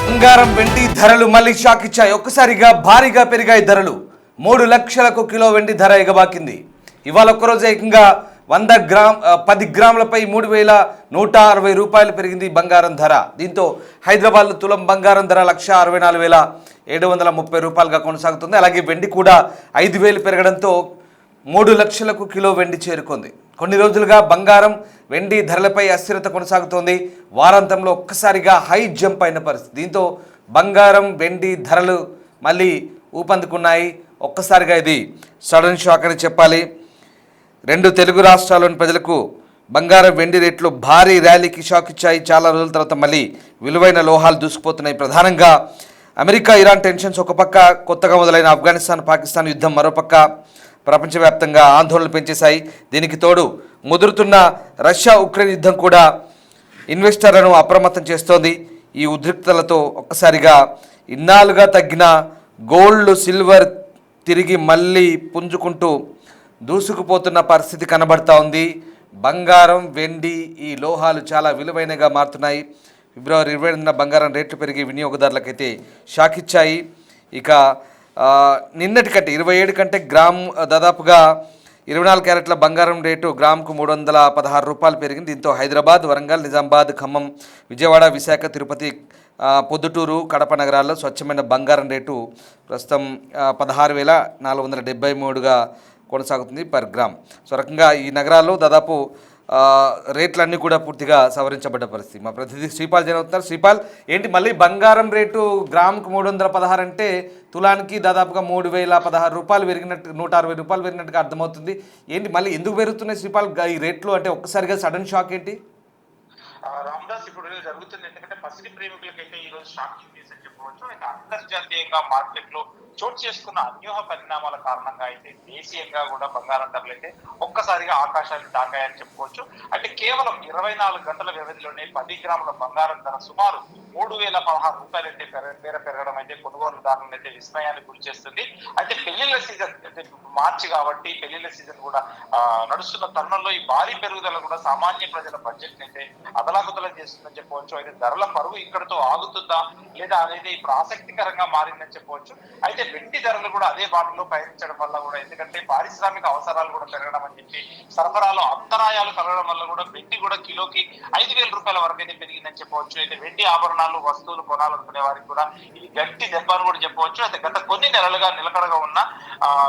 బంగారం వెండి ధరలు మళ్ళీ షాక్ ఇచ్చాయి. ఒక్కసారిగా భారీగా పెరిగాయి ధరలు. 3 లక్షలకు కిలో వెండి ధర ఎగబాకింది. ఇవాళ ఒక్కరోజు ఏకంగా 10 గ్రాములపై 3,160 రూపాయలు పెరిగింది బంగారం ధర. దీంతో హైదరాబాద్లో తులం బంగారం ధర 1,64,730 రూపాయలుగా కొనసాగుతుంది. అలాగే వెండి కూడా 5,000 పెరగడంతో 3 లక్షలకు కిలో వెండి చేరుకుంది. కొన్ని రోజులుగా బంగారం వెండి ధరలపై అస్థిరత కొనసాగుతోంది. వారాంతంలో ఒక్కసారిగా హై జంప్ అయిన పరిస్థితి. దీంతో బంగారం వెండి ధరలు మళ్ళీ ఊపందుకున్నాయి. ఒక్కసారిగా ఇది సడన్ షాక్ అని చెప్పాలి. 2 తెలుగు రాష్ట్రాల్లోని ప్రజలకు బంగారం వెండి రేట్లు భారీ ర్యాలీకి షాక్ ఇచ్చాయి. చాలా రోజుల తర్వాత మళ్ళీ విలువైన లోహాలు దూసుకుపోతున్నాయి. ప్రధానంగా అమెరికా ఇరాన్ టెన్షన్స్ ఒక పక్క, కొత్తగా మొదలైన ఆఫ్ఘనిస్తాన్ పాకిస్తాన్ యుద్ధం మరోపక్క ప్రపంచవ్యాప్తంగా ఆందోళనలు పెంచేశాయి. దీనికి తోడు ముదురుతున్న రష్యా ఉక్రెయిన్ యుద్ధం కూడా ఇన్వెస్టర్లను అప్రమత్తం చేస్తోంది. ఈ ఉద్రిక్తలతో ఒక్కసారిగా ఇన్నాళ్ళుగా తగ్గిన గోల్డ్ సిల్వర్ తిరిగి మళ్ళీ పుంజుకుంటూ దూసుకుపోతున్న పరిస్థితి కనబడతా ఉంది. బంగారం వెండి ఈ లోహాలు చాలా విలువైనగా మారుతున్నాయి. ఫిబ్రవరి 28న బంగారం రేట్లు పెరిగి వినియోగదారులకైతే షాక్ ఇచ్చాయి. ఇక నిన్నటి కంటే 27 కంటే గ్రామ్ దాదాపుగా 24 క్యారెట్ల బంగారం రేటు గ్రాముకు 316 రూపాయలు పెరిగింది. దీంతో హైదరాబాద్, వరంగల్, నిజామాబాద్, ఖమ్మం, విజయవాడ, విశాఖ, తిరుపతి, పొద్దుటూరు, కడప నగరాల్లో స్వచ్ఛమైన బంగారం రేటు ప్రస్తుతం 16,473గా కొనసాగుతుంది పర్ గ్రామ్. సో రకంగా ఈ నగరాల్లో దాదాపు రేట్లన్నీ కూడా పూర్తిగా సవరించబడ్డ పరిస్థితి. మా ప్రతినిధి శ్రీపాల్ జైన్ అవుతున్నారు. శ్రీపాల్, ఏంటి మళ్ళీ బంగారం రేటు గ్రాముకు 316 అంటే తులానికి దాదాపుగా 3,016 రూపాయలు పెరిగినట్టు, 160 రూపాయలు పెరిగినట్టుగా అర్థమవుతుంది. ఏంటి మళ్ళీ ఎందుకు పెరుగుతున్నాయి శ్రీపాల్ ఈ రేట్లు? అంటే ఒక్కసారిగా సడన్ షాక్ ఏంటి? రామదాస్, ఇప్పుడు జరుగుతుంది ఎందుకంటే పసిడి ప్రేమికులకైతే ఈ రోజు షాకింగ్ న్యూస్ అని చెప్పవచ్చు. అయితే అంతర్జాతీయంగా మార్కెట్ లో చోటు చేసుకున్న అన్యూహ పరిణామాల కారణంగా అయితే దేశీయంగా కూడా బంగారం ధరలు అయితే ఒక్కసారిగా ఆకాశాన్ని తాకాయని చెప్పుకోవచ్చు. అంటే కేవలం 24 గంటల వ్యవధిలోనే 10 గ్రాముల బంగారం ధర సుమారు 3,016 రూపాయలు అయితే పెరగడం అయితే కొనుగోలుదారులను అయితే విస్మయానికి గురి చేస్తుంది. అయితే పెళ్లిళ్ల సీజన్ అయితే మార్చి కాబట్టి పెళ్లిళ్ల సీజన్ కూడా నడుస్తున్న తరుణంలో ఈ భారీ పెరుగుదల కూడా సామాన్య ప్రజల బడ్జెట్ అయితే అదలాకుతలం చేస్తుందని చెప్పవచ్చు. అయితే ధరల పరువు ఇక్కడతో ఆగుతుందా లేదా అనేది ఇప్పుడు ఆసక్తికరంగా మారిందని చెప్పవచ్చు. అయితే వెండి ధరలు కూడా అదే బాటలో పయనించడం వల్ల కూడా, ఎందుకంటే పారిశ్రామిక అవసరాలు కూడా పెరగడం అని చెప్పి సరఫరాలో అంతరాయాలు కలగడం వల్ల కూడా వెండి కూడా కిలోకి 5,000 రూపాయల వరకు అయితే పెరిగిందని చెప్పవచ్చు. అయితే వెండి ఆభరణాలు వస్తువులు కొనాలనుకునే వారికి కూడా ఇది గట్టి దెబ్బ అని కూడా చెప్పవచ్చు. అయితే గత కొన్ని నెలలుగా నిలకడగా ఉన్న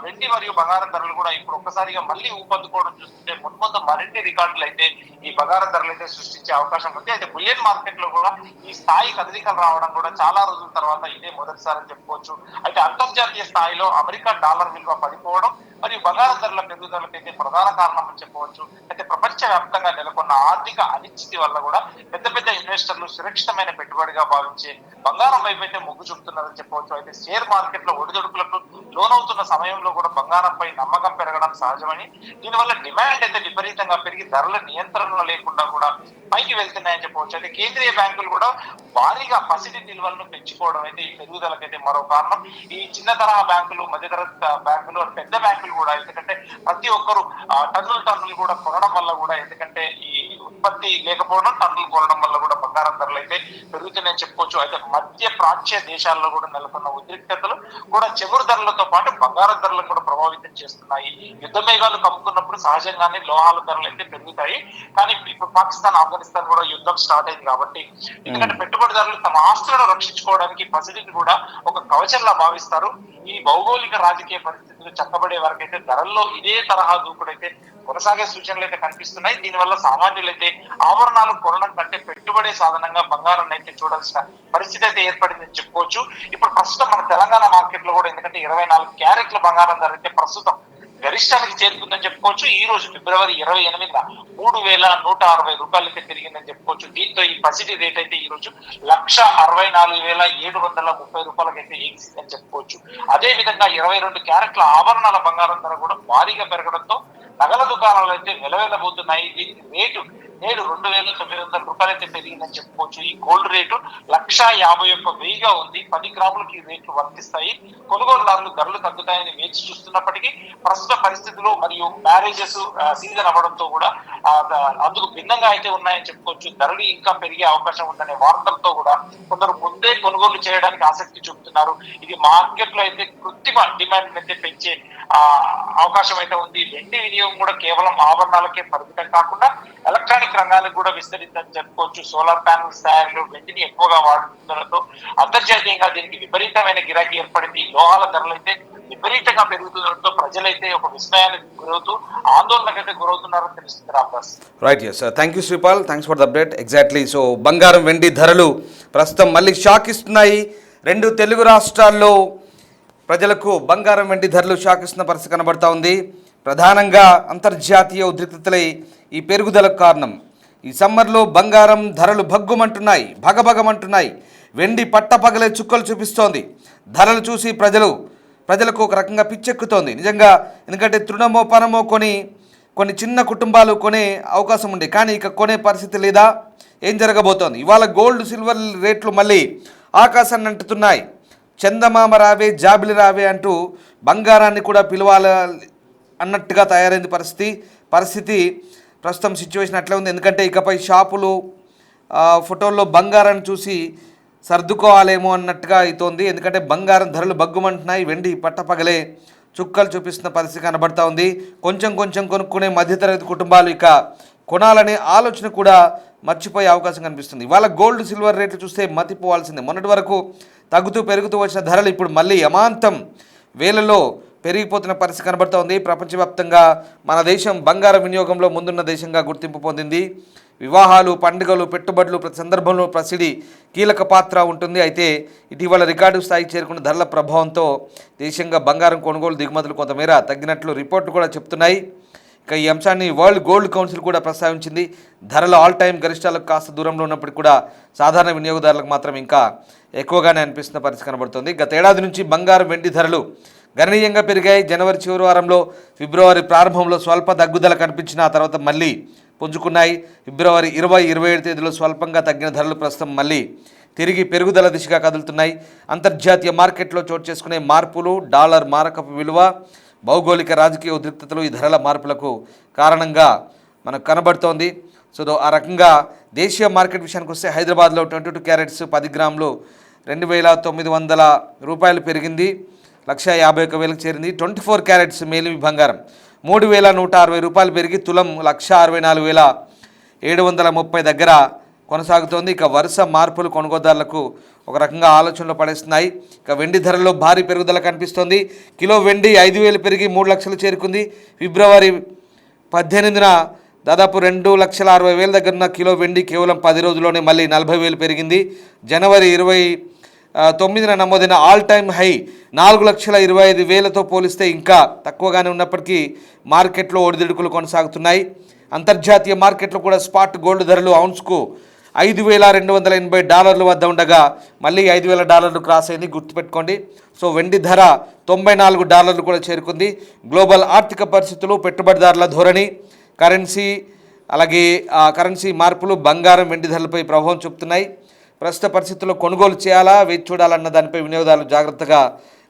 వెండి మరియు బంగారం ధరలు కూడా ఇప్పుడు ఒక్కసారిగా మళ్ళీ ఊపందుకోవడం చూస్తుంటే మున్ముందు మరిన్ని రికార్డులు అయితే ఈ బంగారం ధరలు అయితే సృష్టించే అవకాశం ఉంది. అయితే బులియన్ మార్కెట్ లో కూడా ఈ స్థాయి కదలికలు రావడం కూడా చాలా రోజుల తర్వాత ఇదే మొదటిసారి అని చెప్పుకోవచ్చు. అయితే అంతర్జాతీయ స్థాయిలో అమెరికా డాలర్ విలువ పడిపోవడం మరియు బంగారం ధరల పెరుగుదలకైతే ప్రధాన కారణం అని చెప్పవచ్చు. అయితే ప్రపంచ వ్యాప్తంగా నెలకొన్న ఆర్థిక అనిశ్చితి వల్ల కూడా పెద్ద పెద్ద ఇన్వెస్టర్లు సురక్షితమైన పెట్టుబడిగా భావించే బంగారం వైపు అయితే మొగ్గు చూపుతున్నారని చెప్పవచ్చు. అయితే షేర్ మార్కెట్ లో ఒడిదొడుకులకు లోనవుతున్న సమయంలో కూడా బంగారంపై నమ్మకం పెరగడం సహజమని, దీనివల్ల డిమాండ్ అయితే విపరీతంగా పెరిగి ధరల నియంత్రణలో లేకుండా కూడా పైకి వెళ్తున్నాయని చెప్పవచ్చు. అయితే కేంద్రీయ బ్యాంకులు కూడా భారీగా పసిడి నిల్వలను పెంచుకోవడం అయితే ఈ పెరుగుదలకైతే మరో కారణం. ఈ చిన్న తరహా బ్యాంకులు, మధ్యతరగతి బ్యాంకులు, పెద్ద బ్యాంకులు కూడా, ఎందుకంటే ప్రతి ఒక్కరు టన్నులు కూడా కొనడం వల్ల కూడా, ఎందుకంటే ఈ ఉత్పత్తి లేకపోవడం, టన్నులు కొనడం వల్ల కూడా బంగారం ధరలు అయితే పెరుగుతున్నాయని చెప్పుకోవచ్చు. అయితే మధ్య ప్రాచ్య దేశాల్లో కూడా నెలకొన్న ఉద్రిక్తతలు కూడా చమురు ధరలతో పాటు బంగారం ధరలను కూడా ప్రభావితం చేస్తున్నాయి. యుద్ధ మేఘాలు కమ్ముకున్నప్పుడు సహజంగానే లోహాల ధరలు అయితే పెరుగుతాయి. కానీ ఇప్పుడు పాకిస్తాన్, ఆఫ్ఘనిస్తాన్ కూడా యుద్ధం స్టార్ట్ అయింది కాబట్టి, ఎందుకంటే పెట్టుబడిదారులు తమ ఆస్తులను రక్షించుకోవడానికి పసిడిని కూడా ఒక కవచంలా భావిస్తారు. ఈ భౌగోళిక రాజకీయ పరిస్థితులు చక్కబడే వరకైతే ధరల్లో ఇదే తరహా దూకుడైతే కొనసాగే సూచనలు అయితే కనిపిస్తున్నాయి. దీనివల్ల సామాన్యులైతే ఆభరణాలు కొనడం కంటే పెట్టుబడే సాధనంగా బంగారం అయితే చూడాల్సిన పరిస్థితి అయితే ఏర్పడిందని చెప్పుకోవచ్చు. ఇప్పుడు ప్రస్తుతం మన తెలంగాణ మార్కెట్ లో కూడా, ఎందుకంటే 24 క్యారెట్ల బంగారం ధర అయితే ప్రస్తుతం గరిష్టానికి చేరుకుందని చెప్పుకోవచ్చు. ఈ రోజు ఫిబ్రవరి 28న 3,160 అయితే పెరిగిందని చెప్పుకోవచ్చు. దీంతో ఈ పసిడి రేట్ అయితే ఈ రోజు 1,64,730 రూపాయలకైతే ఎగిసిందని చెప్పుకోవచ్చు. అదే విధంగా 22 క్యారెట్ల ఆభరణాల బంగారం ధర కూడా భారీగా పెరగడంతో నగల దుకాణాలు అయితే వెలవెలబోతున్నాయి. దీనికి రేటు నేడు 2,900 రూపాయలు అయితే పెరిగిందని చెప్పుకోవచ్చు. ఈ గోల్డ్ రేటు 1,51,000గా ఉంది. 10 గ్రాములకు ఈ రేట్లు వర్తిస్తాయి. కొనుగోలుదారులు ధరలు తగ్గుతాయని వేచి చూస్తున్నప్పటికీ ప్రస్తుత పరిస్థితులు మరియు మ్యారేజెస్ సీజన్ అవ్వడంతో కూడా అందుకు భిన్నంగా అయితే ఉన్నాయని చెప్పుకోవచ్చు. ధరలు ఇంకా పెరిగే అవకాశం ఉందనే వార్తలతో కూడా కొందరు ముందే కొనుగోలు చేయడానికి ఆసక్తి చూపుతున్నారు. ఇది మార్కెట్ లో అయితే కృత్రిమ డిమాండ్ అయితే పెంచే అవకాశం అయితే ఉంది. వెండి వినియోగం కూడా కేవలం ఆభరణాలకే పరిమితం కాకుండా ఎలక్ట్రానిక్ రంగానికి కూడా విస్తరిందని చెప్పుకోవచ్చు. సోలార్ ప్యానల్స్ తయారీలో వెండిని ఎక్కువగా వాడుతుండటంతో అంతర్జాతీయంగా దీనికి విపరీతమైన గిరాకీ ఏర్పడింది. లోహాల ధరలు అయితే విపరీతంగా పెరుగుతుండటంతో ప్రజలైతే ఒక విస్మయానికి గురవుతూ ఆందోళనకైతే గురవుతున్నారని తెలుస్తుంది. Ramdas. Right, yes, thank you Sripal, thanks for the update. Exactly, so బంగారం వెండి ధరలు ప్రస్తుతం మళ్ళీ షాక్ ఇస్తున్నాయి. 2 తెలుగు రాష్ట్రాల్లో ప్రజలకు బంగారం వెండి ధరలు షాక్ ఇస్తున్న పరిస్థితి కనబడతా ఉంది. ప్రధానంగా అంతర్జాతీయ ఉద్రిక్తతలై ఈ పెరుగుదలకు కారణం. ఈ సమ్మర్లో బంగారం ధరలు భగ్గుమంటున్నాయి, భగభగమంటున్నాయి. వెండి పట్టపగలే చుక్కలు చూపిస్తోంది. ధరలు చూసి ప్రజలకు ఒక రకంగా పిచ్చెక్కుతోంది నిజంగా. ఎందుకంటే తృణమో పనమో కొన్ని చిన్న కుటుంబాలు కొనే అవకాశం ఉండే, కానీ ఇక కొనే పరిస్థితి లేదా? ఏం జరగబోతోంది? ఇవాళ గోల్డ్ సిల్వర్ రేట్లు మళ్ళీ ఆకాశాన్ని అంటుతున్నాయి. చందమామ రావే జాబిలి రావే అంటూ బంగారాన్ని కూడా పిలవాలి అన్నట్టుగా తయారైంది పరిస్థితి. ప్రస్తుతం సిచ్యువేషన్ అట్లే ఉంది. ఎందుకంటే ఇకపై షాపులు ఫోటోల్లో బంగారాన్ని చూసి సర్దుకోవాలేమో అన్నట్టుగా అవుతోంది. ఎందుకంటే బంగారం ధరలు బగ్గుమంటున్నాయి. వెండి పట్టపగలే చుక్కలు చూపిస్తున్న పరిస్థితి కనబడతా ఉంది. కొంచెం కొనుక్కునే మధ్యతరగతి కుటుంబాలు ఇక కొనాలనే ఆలోచన కూడా మర్చిపోయే అవకాశం కనిపిస్తుంది. ఇవాళ గోల్డ్ సిల్వర్ రేట్లు చూస్తే మతిపోవాల్సిందే. మొన్నటి వరకు తగ్గుతూ పెరుగుతూ వచ్చిన ధరలు ఇప్పుడు మళ్ళీ అమాంతం వేలలో పెరిగిపోతున్న పరిస్థితి కనబడుతూ ఉంది. ప్రపంచవ్యాప్తంగా మన దేశం బంగారం వినియోగంలో ముందున్న దేశంగా గుర్తింపు పొందింది. వివాహాలు, పండుగలు, పెట్టుబడులు ప్రతి సందర్భంలో పసిడి కీలక పాత్ర ఉంటుంది. అయితే ఇటీవల రికార్డు స్థాయికి చేరుకున్న ధరల ప్రభావంతో దేశంగా బంగారం కొనుగోలు దిగుమతులు కొంతమేర తగ్గినట్లు రిపోర్టులు కూడా చెప్తున్నాయి. ఇక ఈ అంశాన్ని వరల్డ్ గోల్డ్ కౌన్సిల్ కూడా ప్రస్తావించింది. ధరలు ఆల్ టైమ్ గరిష్టాలకు కాస్త దూరంలో ఉన్నప్పటికీ కూడా సాధారణ వినియోగదారులకు మాత్రం ఇంకా ఎక్కువగానే అనిపిస్తున్న పరిస్థితి కనబడుతుంది. గత ఏడాది నుంచి బంగారం వెండి ధరలు గణనీయంగా పెరిగాయి. జనవరి చివరి వారంలో, ఫిబ్రవరి ప్రారంభంలో స్వల్ప తగ్గుదల కనిపించిన తర్వాత మళ్ళీ పుంజుకున్నాయి. ఫిబ్రవరి 20-27 తేదీలో స్వల్పంగా తగ్గిన ధరలు ప్రస్తుతం మళ్ళీ తిరిగి పెరుగుదల దిశగా కదులుతున్నాయి. అంతర్జాతీయ మార్కెట్లో చోటు చేసుకునే మార్పులు, డాలర్ మారకపు విలువ, భౌగోళిక రాజకీయ ఉద్రిక్తతలు ఈ ధరల మార్పులకు కారణంగా మనకు కనబడుతోంది. సో ఆ రకంగా దేశీయ మార్కెట్ విషయానికి వస్తే హైదరాబాద్లో 22 క్యారెట్స్ 10 గ్రాములు 2,900 రూపాయలు పెరిగింది, 1,51,000కు చేరింది. 24 క్యారెట్స్ మేలిమి బంగారం 3,160 రూపాయలు పెరిగి తులం 1,64,730 దగ్గర కొనసాగుతోంది. ఇక వరుస మార్పులు కొనుగోదారులకు ఒక రకంగా ఆలోచనలో పడేస్తున్నాయి. ఇక వెండి ధరల్లో భారీ పెరుగుదల కనిపిస్తోంది. కిలో వెండి 5,000 పెరిగి 3 లక్షలు చేరుకుంది. ఫిబ్రవరి 18న దాదాపు 2,60,000 దగ్గర ఉన్న కిలో వెండి కేవలం 10 రోజుల్లోనే మళ్ళీ 40,000 పెరిగింది. జనవరి 29న నమోదైన ఆల్ టైమ్ హై 4,25,000తో పోలిస్తే ఇంకా తక్కువగానే ఉన్నప్పటికీ మార్కెట్లో ఒడిదుడుకులు కొనసాగుతున్నాయి. అంతర్జాతీయ మార్కెట్లో కూడా స్పాట్ గోల్డ్ ధరలు ఔన్స్కు $5,280 వద్ద ఉండగా మళ్ళీ $5,000 క్రాస్ అయింది, గుర్తుపెట్టుకోండి. సో వెండి ధర $94 కూడా చేరుకుంది. గ్లోబల్ ఆర్థిక పరిస్థితులు, పెట్టుబడిదారుల ధోరణి, కరెన్సీ మార్పులు బంగారం వెండి ధరలపై ప్రభావం చూపుతున్నాయి. ప్రస్తుత పరిస్థితుల్లో కొనుగోలు చేయాలా, వేచి చూడాలన్న దానిపై వినియోగదారులు జాగ్రత్తగా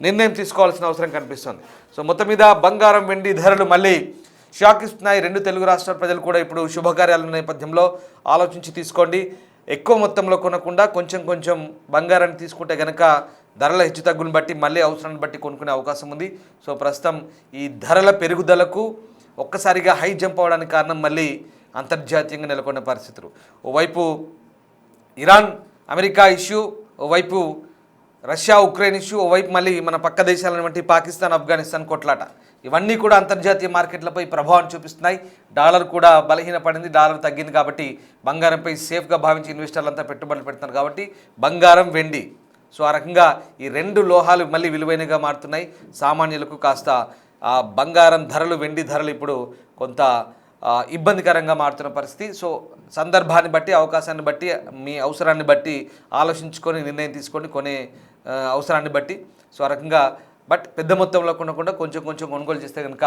నిర్ణయం తీసుకోవాల్సిన అవసరం కనిపిస్తుంది. సో మొత్తం మీద బంగారం వెండి ధరలు మళ్ళీ షాక్ ఇస్తున్నాయి. 2 తెలుగు రాష్ట్రాల ప్రజలు కూడా ఇప్పుడు శుభకార్యాల నేపథ్యంలో ఆలోచించి తీసుకోండి. ఎక్కువ మొత్తంలో కొనకుండా కొంచెం బంగారాన్ని తీసుకుంటే కనుక ధరల హెచ్చుతగ్గులను బట్టి మళ్ళీ అవసరాన్ని బట్టి కొనుక్కునే అవకాశం ఉంది. సో ప్రస్తుతం ఈ ధరల పెరుగుదలకు ఒక్కసారిగా హై జంప్ అవడానికి కారణం మళ్ళీ అంతర్జాతీయంగా నెలకొన్న పరిస్థితులు. ఓవైపు ఇరాన్ అమెరికా ఇష్యూ, ఓవైపు రష్యా ఉక్రెయిన్ ఇష్యూ, ఓవైపు మళ్ళీ మన పక్క దేశాలను వంటి పాకిస్తాన్ ఆఫ్ఘనిస్తాన్ కొట్లాట, ఇవన్నీ కూడా అంతర్జాతీయ మార్కెట్లపై ప్రభావం చూపిస్తున్నాయి. డాలర్ కూడా బలహీనపడింది, డాలర్ తగ్గింది కాబట్టి బంగారంపై సేఫ్గా భావించి ఇన్వెస్టర్లంతా పెట్టుబడులు పెడుతున్నారు కాబట్టి బంగారం వెండి, సో ఆ రకంగా ఈ 2 లోహాలు మళ్ళీ విలువైనగా మారుతున్నాయి. సామాన్యులకు కాస్త బంగారం ధరలు, వెండి ధరలు ఇప్పుడు కొంత ఇబ్బందికరంగా మారుతున్న పరిస్థితి. సో సందర్భాన్ని బట్టి, అవకాశాన్ని బట్టి, మీ అవసరాన్ని బట్టి ఆలోచించుకొని నిర్ణయం తీసుకొని కొనే అవసరాన్ని బట్టి సో ఆ రకంగా బట్ పెద్ద మొత్తంలో కొనకుండా కొంచెం కొంచెం కొనుగోలు చేస్తే కనుక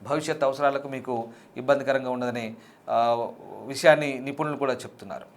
భవిష్యత్ అవసరాలకు మీకు ఇబ్బందికరంగా ఉండదనే విషయాన్ని నిపుణులు కూడా చెప్తున్నారు.